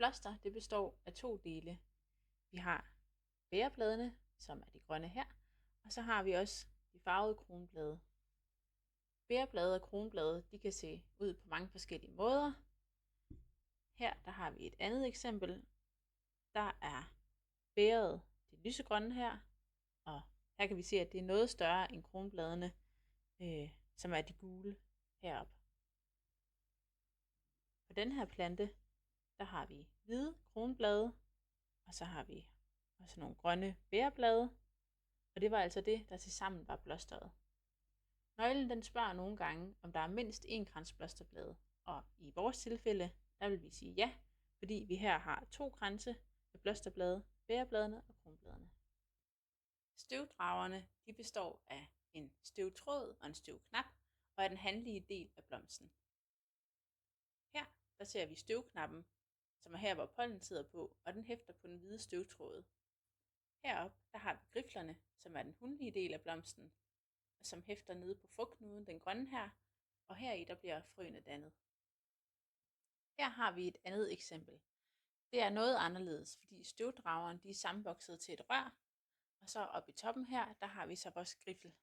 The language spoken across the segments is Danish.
blomster det består af to dele. Vi har bægerbladene, som er de grønne her, og så har vi også de farvede kronblade. Bægerblade og kronblade de kan se ud på mange forskellige måder. Her der har vi et andet eksempel. Der er bægeret det lysegrønne her, og her kan vi se, at det er noget større end kronbladene, som er de gule heroppe. På den her plante, der har vi hvide kronblade, og så har vi også nogle grønne bægerblade, og det var altså det, der tilsammen var blosteret. Nøglen den spørger nogle gange, om der er mindst én krans blosterblade, og i vores tilfælde, der vil vi sige ja, fordi vi her har 2 kranse med blosterblade, bægerbladene og kronbladene. Støvdragerne de består af en støvtråd og en støvknap, og er den hanlige del af blomsten. Her der ser vi støvknappen, som er her, hvor pollen sidder på, og den hæfter på den hvide støvtråd. Heroppe der har vi griflerne, som er den hunlige del af blomsten, og som hæfter nede på frugtknuden, den grønne her, og heri der bliver frøene dannet. Her har vi et andet eksempel. Det er noget anderledes, fordi støvdrageren de er sammenvokset til et rør, og så oppe i toppen her, der har vi så vores griffel.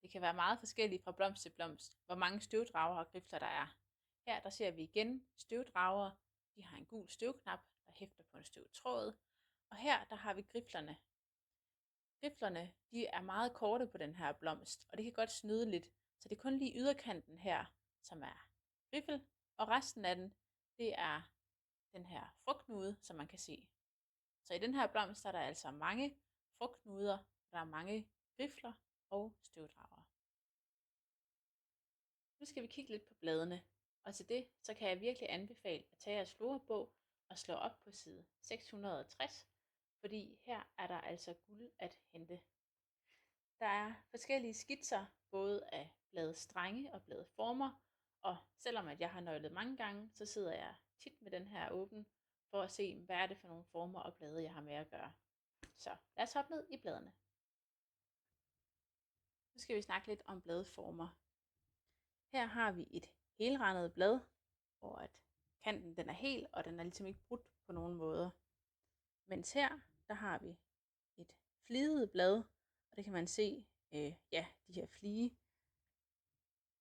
Det kan være meget forskelligt fra blomst til blomst, hvor mange støvdrager og grifler der er. Her der ser vi igen støvdrager. De har en gul støvknap, der hæfter på en støvtråd. Og her der har vi griflerne. Griflerne de er meget korte på den her blomst, og det kan godt snyde lidt. Så det er kun lige yderkanten her, som er griffel, og resten af den, det er den her frugtknude, som man kan se. Så i den her blomst er der altså mange frugtknuder, der er mange grifler og støvdragere. Nu skal vi kigge lidt på bladene, og til det så kan jeg virkelig anbefale at tage jeres florebog og slå op på side 660, fordi her er der altså guld at hente. Der er forskellige skitser, både af bladstrenge og bladformer, og selvom at jeg har nøglet mange gange, så sidder jeg tit med den her åben, for at se, hvad er det for nogle former og blade, jeg har med at gøre. Så lad os hoppe ned i bladene. Nu skal vi snakke lidt om bladformer. Her har vi et helrandet blad, hvor at kanten den er hel, og den er ligesom ikke brudt på nogen måder. Mens her, der har vi et fliget blad, og det kan man se, de her flige.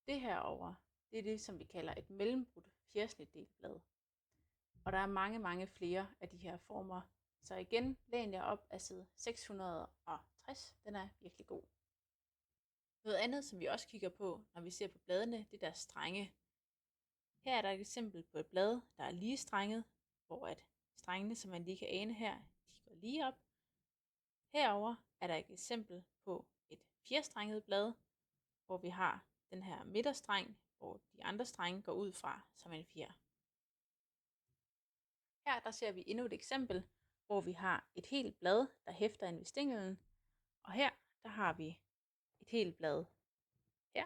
Det herovre, det er det, som vi kalder et mellembrudt fjersnitdelt blad. Og der er mange flere af de her former. Så igen, læn jer op af side 660. Den er virkelig god. Noget andet, som vi også kigger på, når vi ser på bladene, det er deres strenge. Her er der et eksempel på et blad, der er lige strenget, hvor at strengene, som man lige kan ane her, de går lige op. Herover er der et eksempel på et fjerstrenget blad, hvor vi har den her midterstreng, hvor de andre strenge går ud fra som en fjer. Her der ser vi endnu et eksempel, hvor vi har et helt blad, der hæfter ind ved stænglen. Og her der har vi et helt blad her,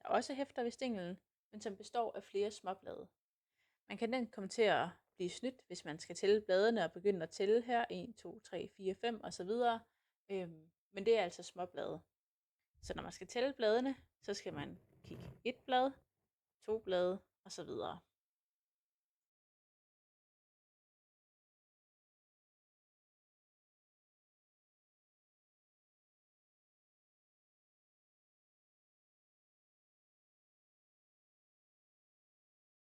der også hæfter ved stænglen, men som består af flere småblade. Man kan nemt komme til at blive snydt, hvis man skal tælle bladene og begynde at tælle her 1, 2, 3, 4, 5 osv. Men det er altså småblade. Så når man skal tælle bladene, så skal man kigge 1 blad, 2 blade osv.